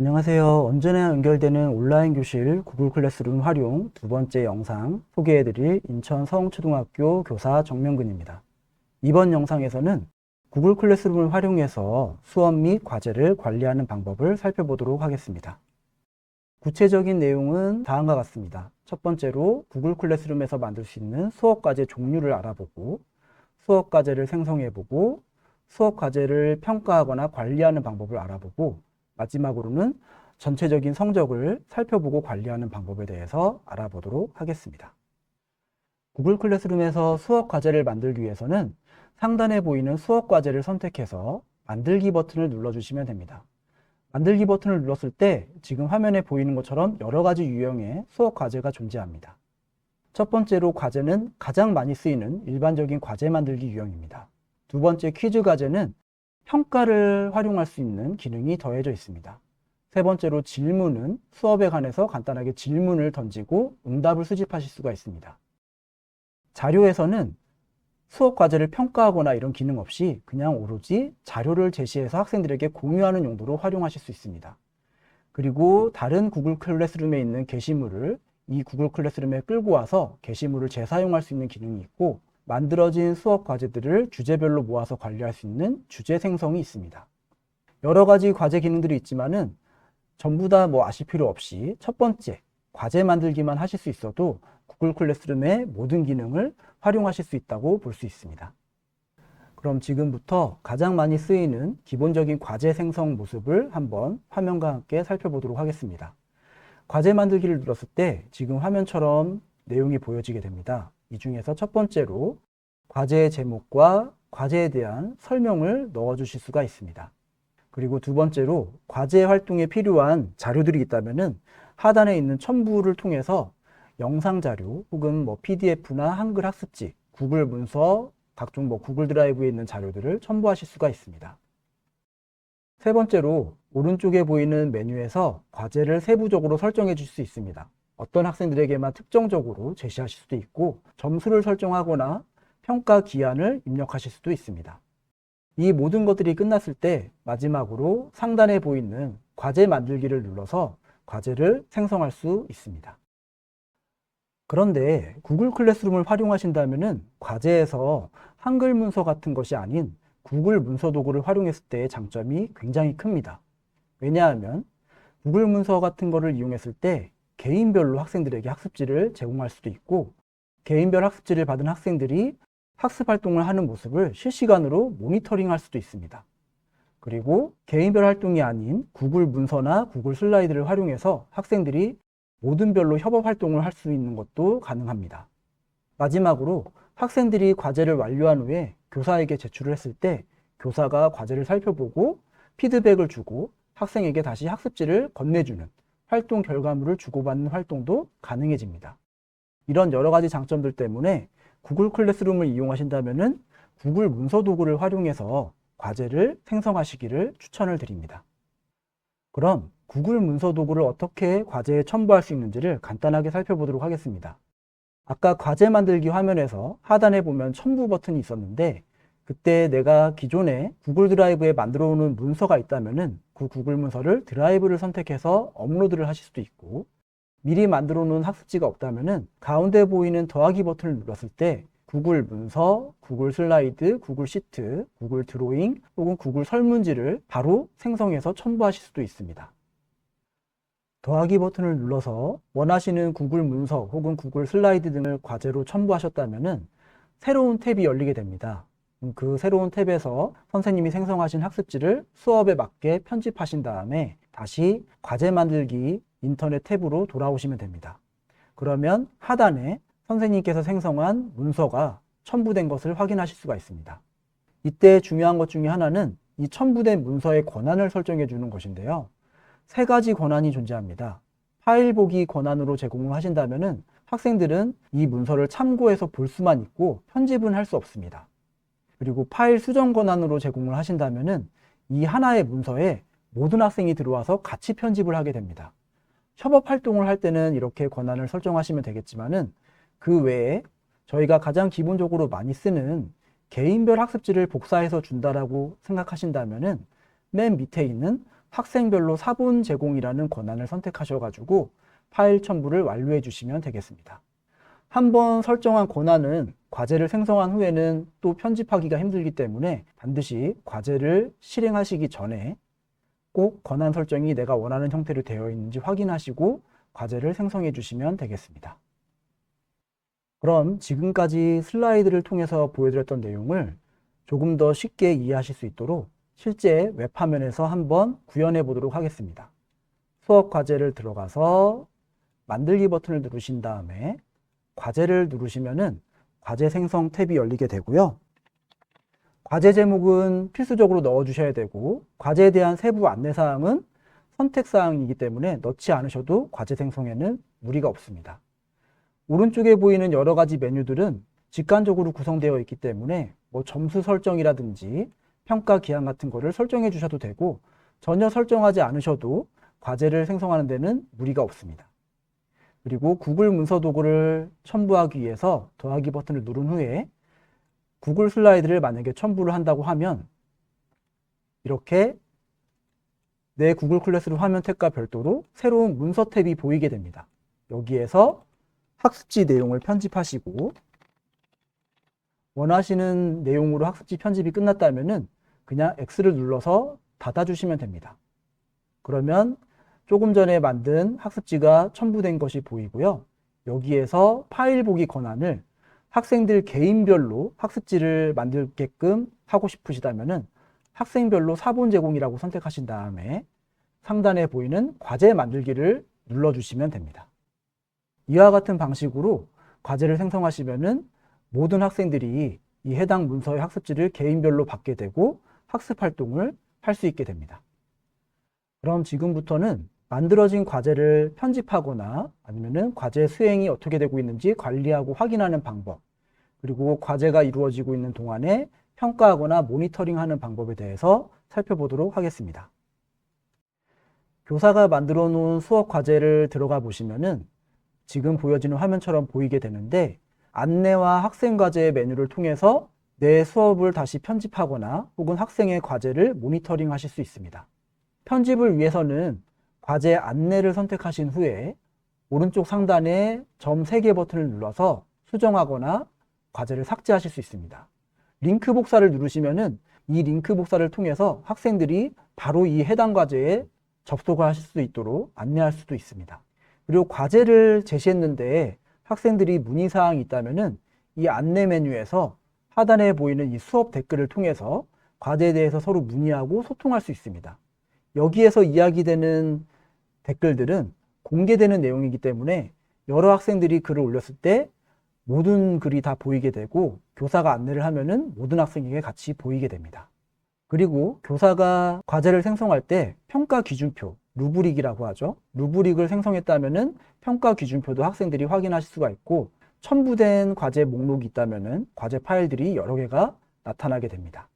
안녕하세요. 언제나 연결되는 온라인 교실 구글 클래스룸 활용 두 번째 영상 소개해드릴 인천 서흥초등학교 교사 정명근입니다. 이번 영상에서는 구글 클래스룸을 활용해서 수업 및 과제를 관리하는 방법을 살펴보도록 하겠습니다. 구체적인 내용은 다음과 같습니다. 첫 번째로 구글 클래스룸에서 만들 수 있는 수업 과제 종류를 알아보고, 수업 과제를 생성해보고, 수업 과제를 평가하거나 관리하는 방법을 알아보고, 마지막으로는 전체적인 성적을 살펴보고 관리하는 방법에 대해서 알아보도록 하겠습니다. 구글 클래스룸에서 수업 과제를 만들기 위해서는 상단에 보이는 수업 과제를 선택해서 만들기 버튼을 눌러주시면 됩니다. 만들기 버튼을 눌렀을 때 지금 화면에 보이는 것처럼 여러 가지 유형의 수업 과제가 존재합니다. 첫 번째로 과제는 가장 많이 쓰이는 일반적인 과제 만들기 유형입니다. 두 번째 퀴즈 과제는 평가를 활용할 수 있는 기능이 더해져 있습니다. 세 번째로 질문은 수업에 관해서 간단하게 질문을 던지고 응답을 수집하실 수가 있습니다. 자료에서는 수업 과제를 평가하거나 이런 기능 없이 그냥 오로지 자료를 제시해서 학생들에게 공유하는 용도로 활용하실 수 있습니다. 그리고 다른 구글 클래스룸에 있는 게시물을 이 구글 클래스룸에 끌고 와서 게시물을 재사용할 수 있는 기능이 있고, 만들어진 수업 과제들을 주제별로 모아서 관리할 수 있는 주제 생성이 있습니다. 여러 가지 과제 기능들이 있지만은 전부 다 아실 필요 없이 첫 번째 과제 만들기만 하실 수 있어도 구글 클래스룸의 모든 기능을 활용하실 수 있다고 볼 수 있습니다. 그럼 지금부터 가장 많이 쓰이는 기본적인 과제 생성 모습을 한번 화면과 함께 살펴보도록 하겠습니다. 과제 만들기를 눌렀을 때 지금 화면처럼 내용이 보여지게 됩니다. 이 중에서 첫 번째로 과제의 제목과 과제에 대한 설명을 넣어주실 수가 있습니다. 그리고 두 번째로 과제 활동에 필요한 자료들이 있다면 하단에 있는 첨부를 통해서 영상 자료 혹은 PDF나 한글 학습지, 구글 문서, 각종 구글 드라이브에 있는 자료들을 첨부하실 수가 있습니다. 세 번째로 오른쪽에 보이는 메뉴에서 과제를 세부적으로 설정해 줄 수 있습니다. 어떤 학생들에게만 특정적으로 제시하실 수도 있고, 점수를 설정하거나 평가 기한을 입력하실 수도 있습니다. 이 모든 것들이 끝났을 때 마지막으로 상단에 보이는 과제 만들기를 눌러서 과제를 생성할 수 있습니다. 그런데 구글 클래스룸을 활용하신다면 과제에서 한글 문서 같은 것이 아닌 구글 문서 도구를 활용했을 때의 장점이 굉장히 큽니다. 왜냐하면 구글 문서 같은 거를 이용했을 때 개인별로 학생들에게 학습지를 제공할 수도 있고, 개인별 학습지를 받은 학생들이 학습 활동을 하는 모습을 실시간으로 모니터링 할 수도 있습니다. 그리고 개인별 활동이 아닌 구글 문서나 구글 슬라이드를 활용해서 학생들이 모든별로 협업 활동을 할 수 있는 것도 가능합니다. 마지막으로 학생들이 과제를 완료한 후에 교사에게 제출을 했을 때 교사가 과제를 살펴보고 피드백을 주고 학생에게 다시 학습지를 건네주는 활동 결과물을 주고받는 활동도 가능해집니다. 이런 여러 가지 장점들 때문에 구글 클래스룸을 이용하신다면 구글 문서 도구를 활용해서 과제를 생성하시기를 추천을 드립니다. 그럼 구글 문서 도구를 어떻게 과제에 첨부할 수 있는지를 간단하게 살펴보도록 하겠습니다. 아까 과제 만들기 화면에서 하단에 보면 첨부 버튼이 있었는데, 그때 내가 기존에 구글 드라이브에 만들어 놓은 문서가 있다면 그 구글 문서를 드라이브를 선택해서 업로드를 하실 수도 있고, 미리 만들어 놓은 학습지가 없다면 가운데 보이는 더하기 버튼을 눌렀을 때 구글 문서, 구글 슬라이드, 구글 시트, 구글 드로잉 혹은 구글 설문지를 바로 생성해서 첨부하실 수도 있습니다. 더하기 버튼을 눌러서 원하시는 구글 문서 혹은 구글 슬라이드 등을 과제로 첨부하셨다면 새로운 탭이 열리게 됩니다. 그 새로운 탭에서 선생님이 생성하신 학습지를 수업에 맞게 편집하신 다음에 다시 과제 만들기 인터넷 탭으로 돌아오시면 됩니다. 그러면 하단에 선생님께서 생성한 문서가 첨부된 것을 확인하실 수가 있습니다. 이때 중요한 것 중에 하나는 이 첨부된 문서의 권한을 설정해 주는 것인데요. 세 가지 권한이 존재합니다. 파일 보기 권한으로 제공을 하신다면 학생들은 이 문서를 참고해서 볼 수만 있고 편집은 할 수 없습니다. 그리고 파일 수정 권한으로 제공을 하신다면 이 하나의 문서에 모든 학생이 들어와서 같이 편집을 하게 됩니다. 협업 활동을 할 때는 이렇게 권한을 설정하시면 되겠지만은 그 외에 저희가 가장 기본적으로 많이 쓰는 개인별 학습지를 복사해서 준다라고 생각하신다면은 맨 밑에 있는 학생별로 사본 제공이라는 권한을 선택하셔가지고 파일 첨부를 완료해 주시면 되겠습니다. 한번 설정한 권한은 과제를 생성한 후에는 또 편집하기가 힘들기 때문에 반드시 과제를 실행하시기 전에 꼭 권한 설정이 내가 원하는 형태로 되어 있는지 확인하시고 과제를 생성해 주시면 되겠습니다. 그럼 지금까지 슬라이드를 통해서 보여드렸던 내용을 조금 더 쉽게 이해하실 수 있도록 실제 웹화면에서 한번 구현해 보도록 하겠습니다. 수업 과제를 들어가서 만들기 버튼을 누르신 다음에 과제를 누르시면은 과제 생성 탭이 열리게 되고요. 과제 제목은 필수적으로 넣어 주셔야 되고 과제에 대한 세부 안내사항은 선택사항이기 때문에 넣지 않으셔도 과제 생성에는 무리가 없습니다. 오른쪽에 보이는 여러 가지 메뉴들은 직관적으로 구성되어 있기 때문에 뭐 점수 설정이라든지 평가 기한 같은 거를 설정해 주셔도 되고 전혀 설정하지 않으셔도 과제를 생성하는 데는 무리가 없습니다. 그리고 구글 문서 도구를 첨부하기 위해서 더하기 버튼을 누른 후에 구글 슬라이드를 만약에 첨부를 한다고 하면 이렇게 내 구글 클래스룸 화면 탭과 별도로 새로운 문서 탭이 보이게 됩니다. 여기에서 학습지 내용을 편집하시고 원하시는 내용으로 학습지 편집이 끝났다면은 그냥 X를 눌러서 닫아주시면 됩니다. 그러면 조금 전에 만든 학습지가 첨부된 것이 보이고요. 여기에서 파일 보기 권한을 학생들 개인별로 학습지를 만들게끔 하고 싶으시다면은 학생별로 사본 제공이라고 선택하신 다음에 상단에 보이는 과제 만들기를 눌러주시면 됩니다. 이와 같은 방식으로 과제를 생성하시면은 모든 학생들이 이 해당 문서의 학습지를 개인별로 받게 되고 학습 활동을 할 수 있게 됩니다. 그럼 지금부터는 만들어진 과제를 편집하거나 아니면은 과제 수행이 어떻게 되고 있는지 관리하고 확인하는 방법, 그리고 과제가 이루어지고 있는 동안에 평가하거나 모니터링하는 방법에 대해서 살펴보도록 하겠습니다. 교사가 만들어 놓은 수업 과제를 들어가 보시면은 지금 보여지는 화면처럼 보이게 되는데 안내와 학생 과제 메뉴를 통해서 내 수업을 다시 편집하거나 혹은 학생의 과제를 모니터링 하실 수 있습니다. 편집을 위해서는 과제 안내를 선택하신 후에 오른쪽 상단에 점 3개 버튼을 눌러서 수정하거나 과제를 삭제하실 수 있습니다. 링크 복사를 누르시면은 이 링크 복사를 통해서 학생들이 바로 이 해당 과제에 접속을 하실 수 있도록 안내할 수도 있습니다. 그리고 과제를 제시했는데 학생들이 문의사항이 있다면은 이 안내 메뉴에서 하단에 보이는 이 수업 댓글을 통해서 과제에 대해서 서로 문의하고 소통할 수 있습니다. 여기에서 이야기되는 댓글들은 공개되는 내용이기 때문에 여러 학생들이 글을 올렸을 때 모든 글이 다 보이게 되고 교사가 안내를 하면은 모든 학생에게 같이 보이게 됩니다. 그리고 교사가 과제를 생성할 때 평가 기준표, 루브릭이라고 하죠. 루브릭을 생성했다면은 평가 기준표도 학생들이 확인하실 수가 있고 첨부된 과제 목록이 있다면은 과제 파일들이 여러 개가 나타나게 됩니다.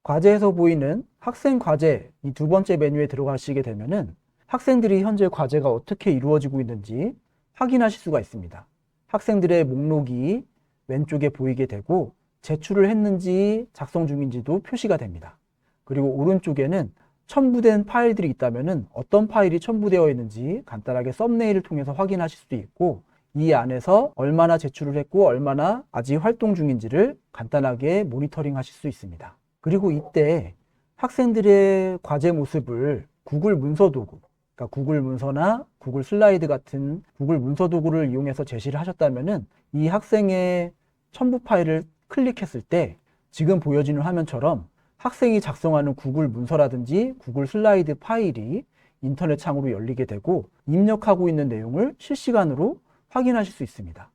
과제에서 보이는 학생 과제 이 두 번째 메뉴에 들어가시게 되면은 학생들이 현재 과제가 어떻게 이루어지고 있는지 확인하실 수가 있습니다. 학생들의 목록이 왼쪽에 보이게 되고 제출을 했는지 작성 중인지도 표시가 됩니다. 그리고 오른쪽에는 첨부된 파일들이 있다면은 어떤 파일이 첨부되어 있는지 간단하게 썸네일을 통해서 확인하실 수도 있고 이 안에서 얼마나 제출을 했고 얼마나 아직 활동 중인지를 간단하게 모니터링 하실 수 있습니다. 그리고 이때 학생들의 과제 모습을 구글 문서 도구, 그러니까 구글 문서나 구글 슬라이드 같은 구글 문서 도구를 이용해서 제시를 하셨다면은 이 학생의 첨부 파일을 클릭했을 때 지금 보여지는 화면처럼 학생이 작성하는 구글 문서라든지 구글 슬라이드 파일이 인터넷 창으로 열리게 되고 입력하고 있는 내용을 실시간으로 확인하실 수 있습니다.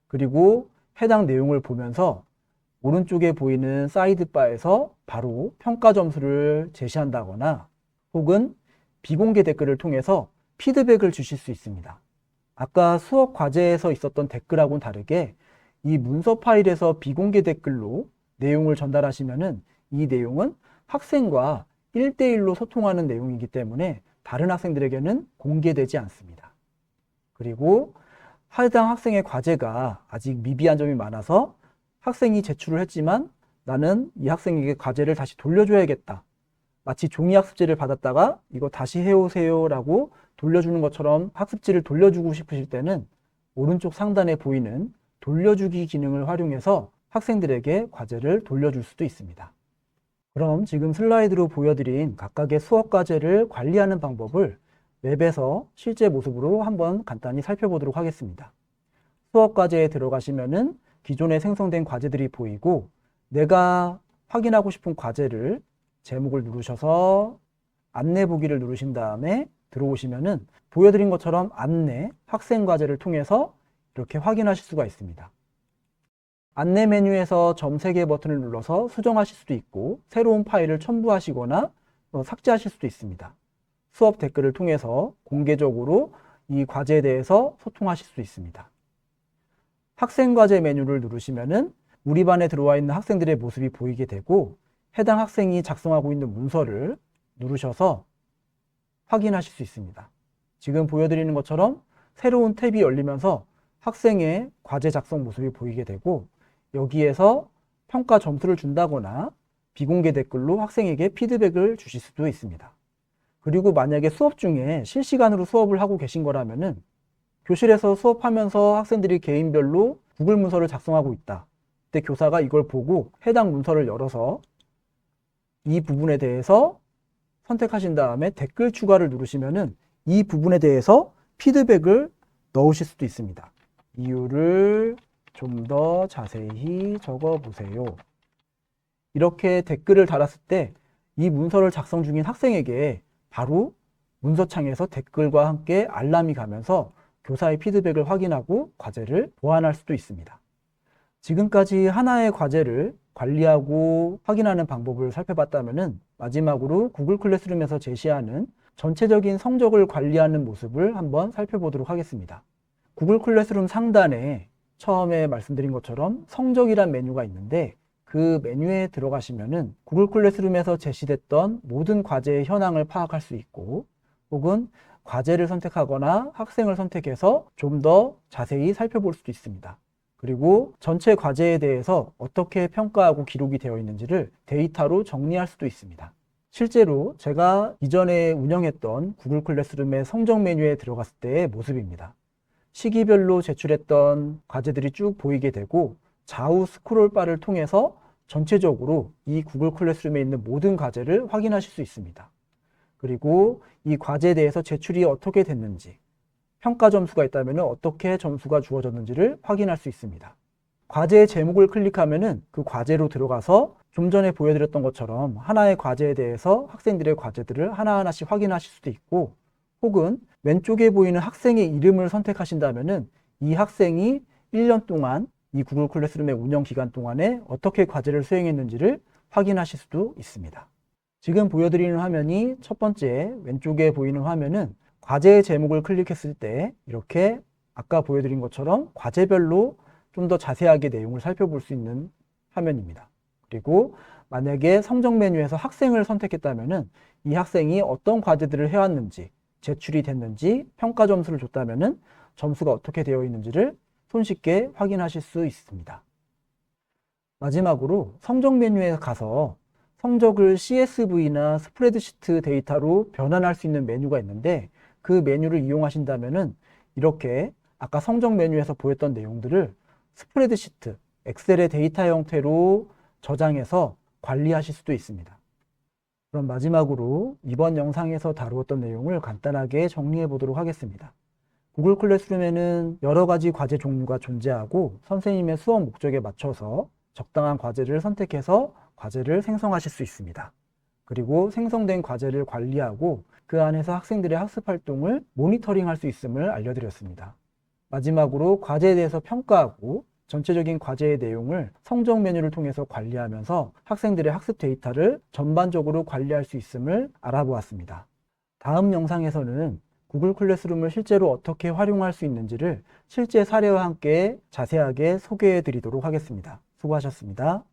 그리고 해당 내용을 보면서 오른쪽에 보이는 사이드바에서 바로 평가 점수를 제시한다거나 혹은 비공개 댓글을 통해서 피드백을 주실 수 있습니다. 아까 수업 과제에서 있었던 댓글하고는 다르게 이 문서 파일에서 비공개 댓글로 내용을 전달하시면은 이 내용은 학생과 1대1로 소통하는 내용이기 때문에 다른 학생들에게는 공개되지 않습니다. 그리고 해당 학생의 과제가 아직 미비한 점이 많아서 학생이 제출을 했지만 나는 이 학생에게 과제를 다시 돌려줘야겠다 마치 종이 학습지를 받았다가 이거 다시 해오세요 라고 돌려주는 것처럼 학습지를 돌려주고 싶으실 때는 오른쪽 상단에 보이는 돌려주기 기능을 활용해서 학생들에게 과제를 돌려줄 수도 있습니다. 그럼 지금 슬라이드로 보여드린 각각의 수업 과제를 관리하는 방법을 웹에서 실제 모습으로 한번 간단히 살펴보도록 하겠습니다. 수업 과제에 들어가시면은 기존에 생성된 과제들이 보이고, 내가 확인하고 싶은 과제를 제목을 누르셔서 안내 보기를 누르신 다음에 들어오시면은 보여드린 것처럼 안내, 학생 과제를 통해서 이렇게 확인하실 수가 있습니다. 안내 메뉴에서 점 3개 버튼을 눌러서 수정하실 수도 있고, 새로운 파일을 첨부하시거나 삭제하실 수도 있습니다. 수업 댓글을 통해서 공개적으로 이 과제에 대해서 소통하실 수 있습니다. 학생 과제 메뉴를 누르시면은 우리 반에 들어와 있는 학생들의 모습이 보이게 되고, 해당 학생이 작성하고 있는 문서를 누르셔서 확인하실 수 있습니다. 지금 보여드리는 것처럼 새로운 탭이 열리면서 학생의 과제 작성 모습이 보이게 되고, 여기에서 평가 점수를 준다거나 비공개 댓글로 학생에게 피드백을 주실 수도 있습니다. 그리고 만약에 수업 중에 실시간으로 수업을 하고 계신 거라면은 교실에서 수업하면서 학생들이 개인별로 구글 문서를 작성하고 있다. 그때 교사가 이걸 보고 해당 문서를 열어서 이 부분에 대해서 선택하신 다음에 댓글 추가를 누르시면은 이 부분에 대해서 피드백을 넣으실 수도 있습니다. 이유를 좀 더 자세히 적어 보세요. 이렇게 댓글을 달았을 때 이 문서를 작성 중인 학생에게 바로 문서창에서 댓글과 함께 알람이 가면서 교사의 피드백을 확인하고 과제를 보완할 수도 있습니다. 지금까지 하나의 과제를 관리하고 확인하는 방법을 살펴봤다면 마지막으로 구글 클래스룸에서 제시하는 전체적인 성적을 관리하는 모습을 한번 살펴보도록 하겠습니다. 구글 클래스룸 상단에 처음에 말씀드린 것처럼 성적이란 메뉴가 있는데, 그 메뉴에 들어가시면은 구글 클래스룸에서 제시됐던 모든 과제의 현황을 파악할 수 있고, 혹은 과제를 선택하거나 학생을 선택해서 좀 더 자세히 살펴볼 수도 있습니다. 그리고 전체 과제에 대해서 어떻게 평가하고 기록이 되어 있는지를 데이터로 정리할 수도 있습니다. 실제로 제가 이전에 운영했던 구글 클래스룸의 성적 메뉴에 들어갔을 때의 모습입니다. 시기별로 제출했던 과제들이 쭉 보이게 되고, 좌우 스크롤바를 통해서 전체적으로 이 구글 클래스룸에 있는 모든 과제를 확인하실 수 있습니다. 그리고 이 과제에 대해서 제출이 어떻게 됐는지, 평가 점수가 있다면 어떻게 점수가 주어졌는지를 확인할 수 있습니다. 과제의 제목을 클릭하면 그 과제로 들어가서 좀 전에 보여드렸던 것처럼 하나의 과제에 대해서 학생들의 과제들을 하나하나씩 확인하실 수도 있고, 혹은 왼쪽에 보이는 학생의 이름을 선택하신다면 이 학생이 1년 동안 이 구글 클래스룸의 운영 기간 동안에 어떻게 과제를 수행했는지를 확인하실 수도 있습니다. 지금 보여드리는 화면이 첫 번째 왼쪽에 보이는 화면은 과제의 제목을 클릭했을 때 이렇게 아까 보여드린 것처럼 과제별로 좀 더 자세하게 내용을 살펴볼 수 있는 화면입니다. 그리고 만약에 성적 메뉴에서 학생을 선택했다면 이 학생이 어떤 과제들을 해왔는지, 제출이 됐는지, 평가 점수를 줬다면 점수가 어떻게 되어 있는지를 손쉽게 확인하실 수 있습니다. 마지막으로 성적 메뉴에 가서 성적을 CSV나 스프레드시트 데이터로 변환할 수 있는 메뉴가 있는데, 그 메뉴를 이용하신다면 이렇게 아까 성적 메뉴에서 보였던 내용들을 스프레드시트, 엑셀의 데이터 형태로 저장해서 관리하실 수도 있습니다. 그럼 마지막으로 이번 영상에서 다루었던 내용을 간단하게 정리해 보도록 하겠습니다. 구글 클래스룸에는 여러 가지 과제 종류가 존재하고, 선생님의 수업 목적에 맞춰서 적당한 과제를 선택해서 과제를 생성하실 수 있습니다. 그리고 생성된 과제를 관리하고 그 안에서 학생들의 학습 활동을 모니터링할 수 있음을 알려드렸습니다. 마지막으로 과제에 대해서 평가하고 전체적인 과제의 내용을 성적 메뉴를 통해서 관리하면서 학생들의 학습 데이터를 전반적으로 관리할 수 있음을 알아보았습니다. 다음 영상에서는 구글 클래스룸을 실제로 어떻게 활용할 수 있는지를 실제 사례와 함께 자세하게 소개해 드리도록 하겠습니다. 수고하셨습니다.